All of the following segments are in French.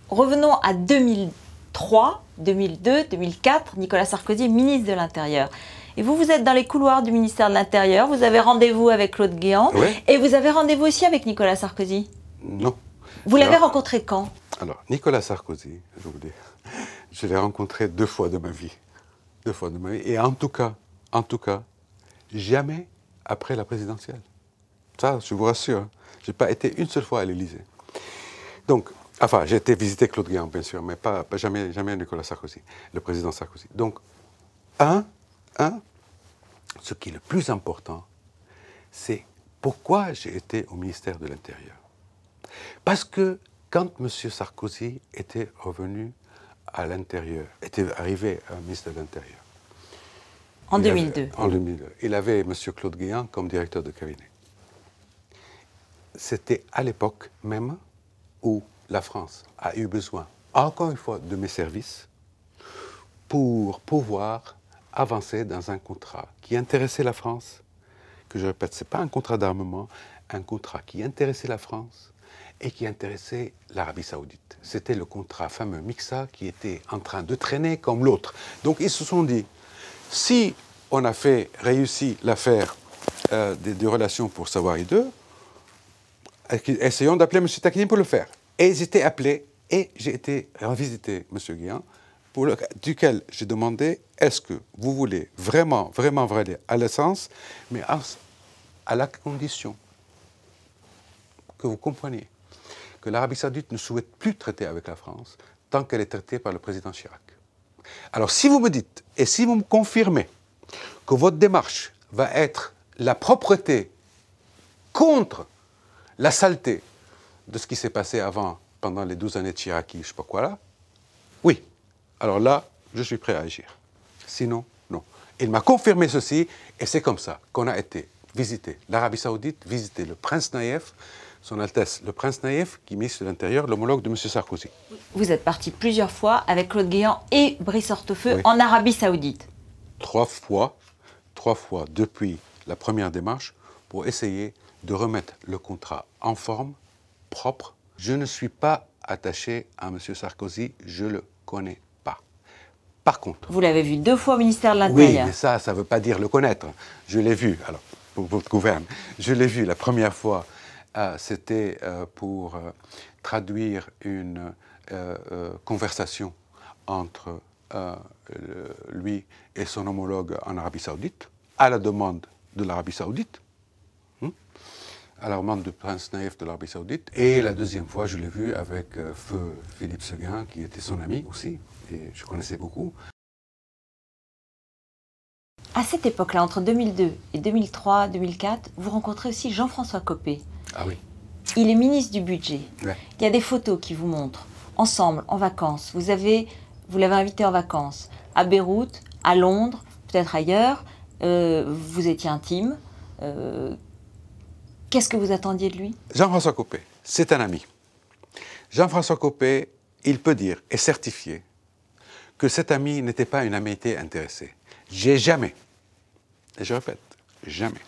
revenons à 2003, 2002, 2004, Nicolas Sarkozy est ministre de l'Intérieur. Et vous, vous êtes dans les couloirs du ministère de l'Intérieur, vous avez rendez-vous avec Claude Guéant, Oui. et vous avez rendez-vous aussi avec Nicolas Sarkozy. Non. Vous l'avez rencontré quand? Alors, Nicolas Sarkozy, je vous dis, je l'ai rencontré 2 fois de ma vie. 2 fois de ma vie. Et en tout cas, jamais après la présidentielle. Ça, je vous rassure, je n'ai pas été une seule fois à l'Élysée. Donc, enfin, j'ai été visiter Claude Guéant, bien sûr, mais pas jamais Nicolas Sarkozy, le président Sarkozy. Donc, ce qui est le plus important, c'est pourquoi j'ai été au ministère de l'Intérieur. Parce que quand M. Sarkozy était revenu à l'Intérieur, était arrivé à ministre de l'Intérieur, en 2002. En 2002. Il avait M. Claude Guéant comme directeur de cabinet. C'était à l'époque même où la France a eu besoin, encore une fois, de mes services pour pouvoir avancer dans un contrat qui intéressait la France, que je répète, ce n'est pas un contrat d'armement, un contrat qui intéressait la France et qui intéressait l'Arabie Saoudite. C'était le contrat fameux Mixa qui était en train de traîner comme l'autre. Donc ils se sont dit, si on a réussi l'affaire des relations pour Sawari 2, essayons d'appeler M. Takini pour le faire. Et ils étaient appelés, et j'ai été visiter M. Guéant, duquel j'ai demandé, est-ce que vous voulez vraiment aller à l'essence, mais à la condition que vous compreniez que l'Arabie Saoudite ne souhaite plus traiter avec la France tant qu'elle est traitée par le président Chirac. Alors si vous me dites, et si vous me confirmez que votre démarche va être la propreté contre la saleté de ce qui s'est passé avant, pendant les 12 années de Chirac, je ne sais pas quoi là, oui. Alors là, je suis prêt à agir. Sinon, non. Il m'a confirmé ceci, et c'est comme ça qu'on a été visiter l'Arabie Saoudite, visiter le prince Naïef, son Altesse le prince Naïef, qui est ministre de l'Intérieur, l'homologue de M. Sarkozy. Vous êtes parti plusieurs fois avec Claude Guéant et Brice Hortefeux Oui. en Arabie Saoudite. 3 fois depuis la première démarche, pour essayer de remettre le contrat en forme, propre. Je ne suis pas attaché à M. Sarkozy, je le connais pas. Par contre... Vous l'avez vu 2 fois au ministère de l'Intérieur. Oui, mais ça ne veut pas dire le connaître. Je l'ai vu, alors, pour votre gouverne, je l'ai vu la première fois, c'était pour traduire une conversation entre lui et son homologue en Arabie Saoudite, à la demande de l'Arabie Saoudite, à la demande du prince Naïef de l'Arabie Saoudite. Et la deuxième fois, je l'ai vu avec feu Philippe Séguin, qui était son ami aussi, et je connaissais beaucoup. À cette époque-là, entre 2002 et 2003-2004, vous rencontrez aussi Jean-François Copé. Ah oui. Il est ministre du Budget. Ouais. Il y a des photos qui vous montrent, ensemble, en vacances. Vous l'avez invité en vacances à Beyrouth, à Londres, peut-être ailleurs. Vous étiez intime. Qu'est-ce que vous attendiez de lui? Jean-François Copé, c'est un ami. Jean-François Copé, il peut dire et certifier que cet ami n'était pas une amitié intéressée. J'ai jamais, et je répète, jamais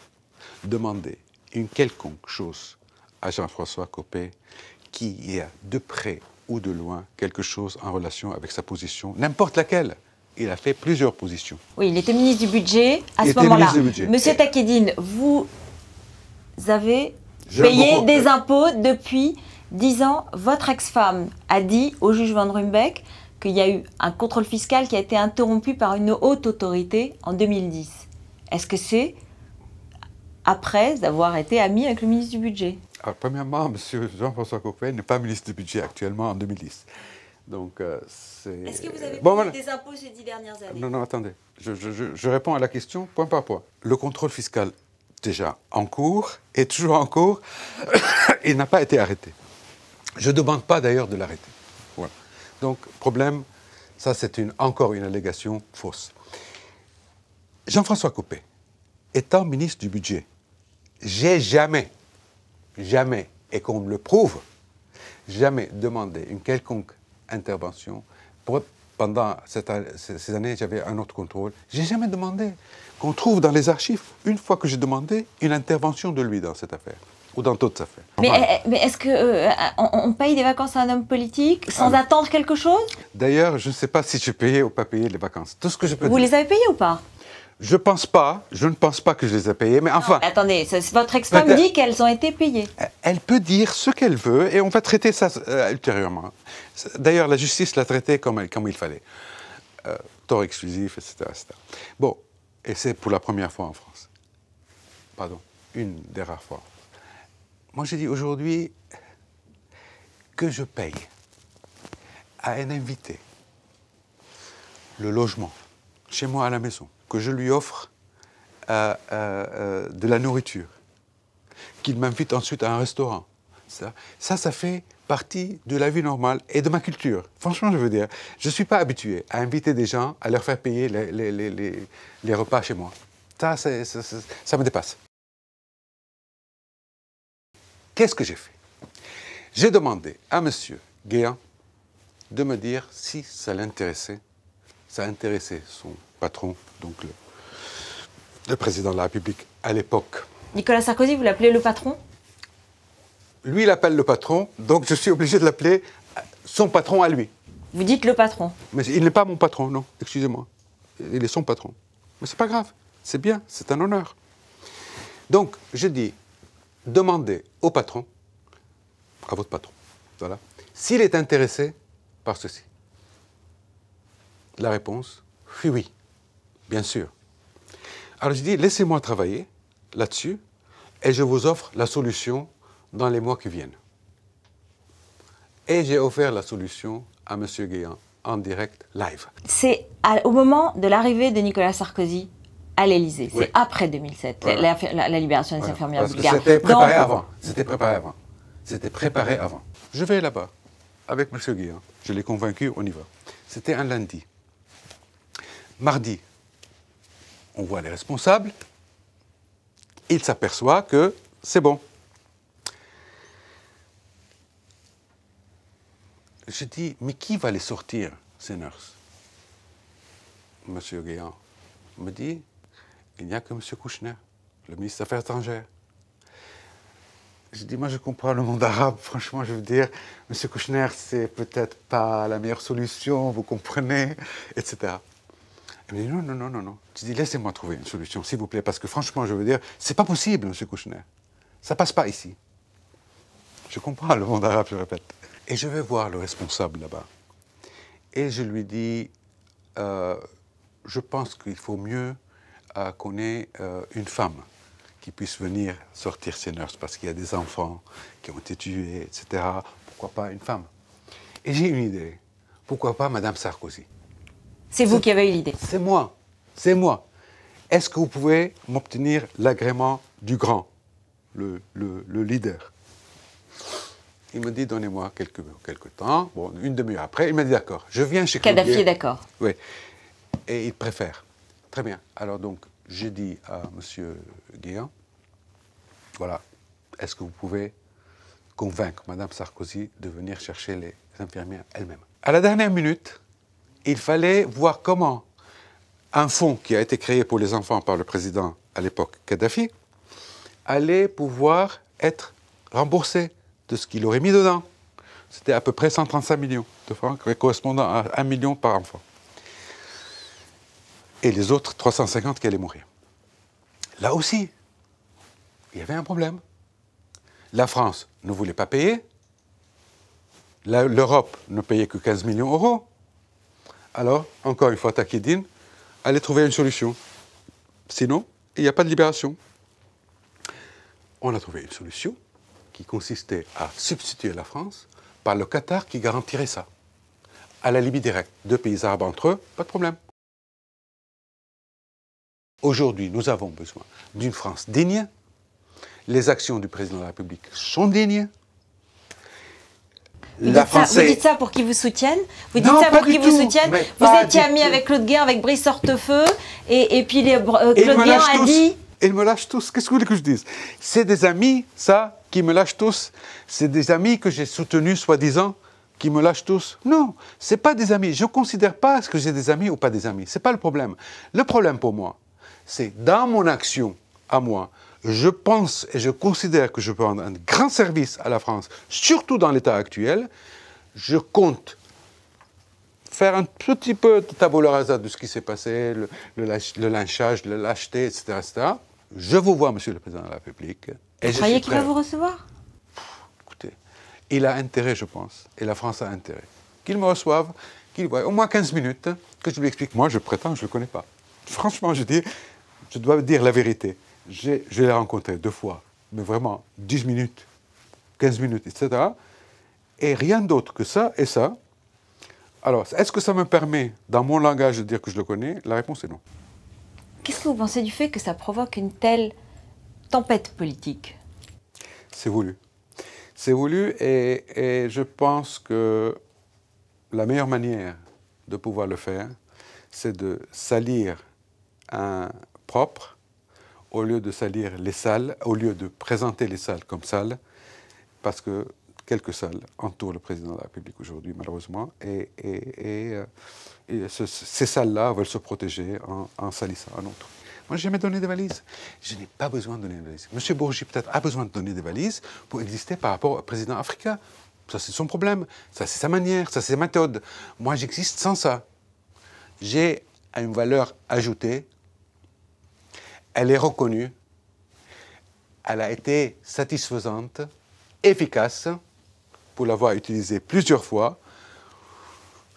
demandé une quelconque chose à Jean-François Copé qui ait de près ou de loin quelque chose en relation avec sa position, n'importe laquelle. Il a fait plusieurs positions. Oui, il était ministre du Budget à ce moment-là. Monsieur Takieddine, vous avez payé des impôts depuis 10 ans. Votre ex-femme a dit au juge Van Ruymbeck qu'il y a eu un contrôle fiscal qui a été interrompu par une haute autorité en 2010. Est-ce que c'est après avoir été ami avec le ministre du Budget? Alors, premièrement, M. Jean-François Copé n'est pas ministre du Budget actuellement en 2010. Donc, c'est... Est-ce que vous avez payé des impôts ces 10 dernières années? Non, attendez. Je réponds à la question point par point. Le contrôle fiscal, déjà en cours, est toujours en cours. Il n'a pas été arrêté. Je ne demande pas d'ailleurs de l'arrêter. Voilà. Donc, problème, ça c'est encore une allégation fausse. Jean-François Copé, étant ministre du Budget, j'ai jamais, et qu'on me le prouve, jamais demandé une quelconque intervention. Pendant ces années, j'avais un autre contrôle. J'ai jamais demandé qu'on trouve dans les archives, une fois que j'ai demandé, une intervention de lui dans cette affaire. ou dans d'autres affaires. Mais est-ce qu'on paye des vacances à un homme politique sans attendre quelque chose? D'ailleurs, je ne sais pas si je payais ou pas payé les vacances. Tout ce que je peux Vous dire. les avez payées ou pas? Je ne pense pas que je les ai payées, mais enfin... Non, attendez, votre ex-femme dit qu'elles ont été payées. Elle peut dire ce qu'elle veut et on va traiter ça ultérieurement. D'ailleurs, la justice l'a traité comme il fallait. Tort exclusif, etc., etc. Bon, et c'est pour la première fois en France. Pardon, une des rares fois. Moi, j'ai dit aujourd'hui que je paye à un invité le logement chez moi à la maison, que je lui offre de la nourriture, qu'il m'invite ensuite à un restaurant. Ça fait partie de la vie normale et de ma culture. Franchement, je veux dire, je ne suis pas habitué à inviter des gens, à leur faire payer les repas chez moi. Ça me dépasse. Qu'est-ce que j'ai fait? J'ai demandé à M. Guéant de me dire si ça l'intéressait. Ça intéressait son patron, donc le président de la République à l'époque. Nicolas Sarkozy, vous l'appelez le patron? Lui, il appelle le patron, donc je suis obligé de l'appeler son patron à lui. Vous dites le patron? Mais il n'est pas mon patron, non, excusez-moi. Il est son patron. Mais c'est pas grave, c'est bien, c'est un honneur. Donc, je dis, demandez au patron, à votre patron, voilà, s'il est intéressé par ceci. La réponse, oui, bien sûr. Alors je dis, laissez-moi travailler là-dessus et je vous offre la solution dans les mois qui viennent. Et j'ai offert la solution à M. Guéant en direct, live. C'est au moment de l'arrivée de Nicolas Sarkozy à l'Élysée, oui. C'est après 2007, voilà. la libération des infirmières bulgares. C'était préparé avant. C'était préparé avant. C'était préparé avant. Je vais là-bas avec M. Guéant. Je l'ai convaincu, on y va. C'était un lundi. Mardi, on voit les responsables. Il s'aperçoit que c'est bon. Je dis, mais qui va les sortir, ces nurses? M. Guéant me dit, il n'y a que M. Kouchner, le ministre des Affaires étrangères. Je dis, moi je comprends le monde arabe, franchement je veux dire, M. Kouchner c'est peut-être pas la meilleure solution, vous comprenez, etc. Il me dit, non, non, non, non, non. Je dis, laissez-moi trouver une solution, s'il vous plaît, parce que franchement je veux dire, c'est pas possible, M. Kouchner. Ça passe pas ici. Je comprends le monde arabe, je répète. Et je vais voir le responsable là-bas. Et je lui dis, je pense qu'il faut mieux qu'on ait une femme qui puisse venir sortir ces nurses, parce qu'il y a des enfants qui ont été tués, etc. Pourquoi pas une femme? Et j'ai une idée. Pourquoi pas Madame Sarkozy? C'est vous qui avez eu l'idée? C'est moi. C'est moi. Est-ce que vous pouvez m'obtenir l'agrément du grand, le leader? Il me dit, donnez-moi quelques temps. Bon, une demi-heure après, il m'a dit, d'accord, je viens chez Claude Guéant. Kadhafi est d'accord. Oui. Et il préfère. Très bien. Alors donc, j'ai dit à M. Guéant, voilà, est-ce que vous pouvez convaincre Mme Sarkozy de venir chercher les infirmières elles-mêmes? À la dernière minute, il fallait voir comment un fonds qui a été créé pour les enfants par le président à l'époque, Kadhafi, allait pouvoir être remboursé de ce qu'il aurait mis dedans. C'était à peu près 135 millions de francs, correspondant à 1 million par enfant. Et les autres, 350 qui allaient mourir. Là aussi, il y avait un problème. La France ne voulait pas payer. L'Europe ne payait que 15 millions d'euros. Alors, encore une fois, Takedine allait trouver une solution. Sinon, il n'y a pas de libération. On a trouvé une solution qui consistait à substituer la France par le Qatar qui garantirait ça. À la Libye directe, deux pays arabes entre eux, pas de problème. Aujourd'hui, nous avons besoin d'une France digne. Les actions du président de la République sont dignes. Vous dites ça pour qu'ils vous soutiennent? Vous dites ça pour qu'ils vous soutiennent? Vous étiez ami avec Claude Guéant, avec Brice Hortefeux, et puis Claude Guéant a dit... Ils me lâchent tous. Qu'est-ce que vous voulez que je dise? C'est des amis, ça, qui me lâchent tous. C'est des amis que j'ai soutenus, soi-disant, qui me lâchent tous. Non, ce n'est pas des amis. Je ne considère pas que j'ai des amis ou pas des amis. Ce n'est pas le problème. Le problème pour moi, c'est dans mon action, à moi, je pense et je considère que je peux rendre un grand service à la France, surtout dans l'état actuel. Je compte faire un petit peu de tabula rasa de ce qui s'est passé, le lynchage, la lâcheté, etc., etc. Je vous vois, Monsieur le Président de la République. Vous croyez qu'il va vous recevoir? Écoutez, il a intérêt, je pense, et la France a intérêt. Qu'il me reçoive, qu'il voie au moins 15 minutes, que je lui explique. Moi, je prétends que je ne le connais pas. Franchement, je dois dire la vérité. Je l'ai rencontré 2 fois, mais vraiment 10 minutes, 15 minutes, etc. Et rien d'autre que ça et ça. Alors, est-ce que ça me permet, dans mon langage, de dire que je le connais? La réponse est non. Qu'est-ce que vous pensez du fait que ça provoque une telle tempête politique? C'est voulu. C'est voulu et je pense que la meilleure manière de pouvoir le faire, c'est de salir un propre au lieu de salir les salles, au lieu de présenter les salles comme salles, parce que quelques salles entourent le président de la République aujourd'hui, malheureusement, et ces salles-là veulent se protéger en salissant un autre. Moi, j'ai jamais donné des valises. Je n'ai pas besoin de donner des valises. M. Bourgi, peut-être, a besoin de donner des valises pour exister par rapport au président africain. Ça, c'est son problème. Ça, c'est sa manière. Ça, c'est sa méthode. Moi, j'existe sans ça. J'ai une valeur ajoutée. Elle est reconnue. Elle a été satisfaisante, efficace, pour l'avoir utilisée plusieurs fois.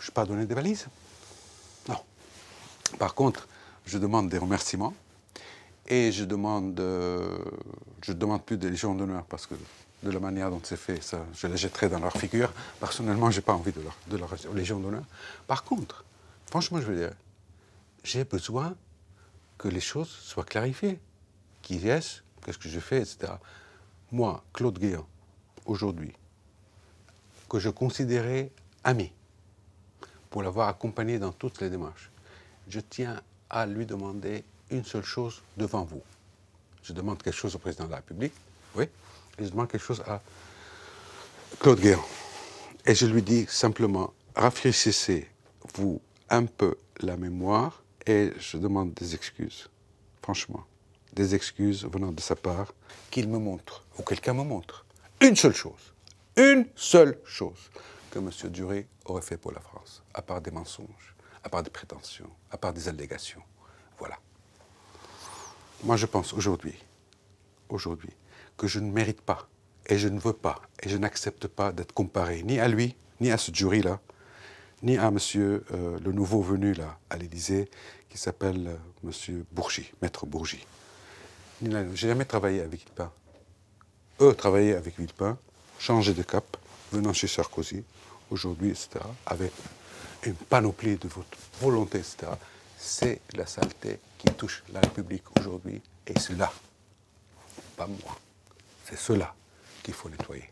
Je n'ai pas donné des valises. Non. Par contre, je demande des remerciements. Et je demande plus des légions d'honneur parce que de la manière dont c'est fait, ça, je les jetterai dans leur figure. Personnellement, je n'ai pas envie de leur légion d'honneur. Par contre, franchement, je veux dire, j'ai besoin que les choses soient clarifiées. Qui est-ce? Qu'est-ce que je fais, etc. Moi, Claude Guéant, aujourd'hui, que je considérais ami, pour l'avoir accompagné dans toutes les démarches, je tiens à lui demander une seule chose devant vous. Je demande quelque chose au président de la République, oui, et je demande quelque chose à Claude Guéant. Et je lui dis simplement, rafraîchissez-vous un peu la mémoire et je demande des excuses, franchement, des excuses venant de sa part, qu'il me montre, ou quelqu'un me montre, une seule chose que M. Duré aurait fait pour la France, à part des mensonges, à part des prétentions, à part des allégations. Voilà. Moi, je pense aujourd'hui, que je ne mérite pas, et je ne veux pas, et je n'accepte pas d'être comparé ni à lui, ni à ce jury-là, ni à monsieur le nouveau venu là, à l'Élysée, qui s'appelle monsieur Bourgi, maître Bourgi. Je n'ai jamais travaillé avec Villepin. Eux travaillaient avec Villepin, changer de cap, venant chez Sarkozy, aujourd'hui, etc., avec une panoplie de votre volonté, etc. C'est la saleté qui touche la République aujourd'hui, et c'est là, pas moi, c'est cela qu'il faut nettoyer.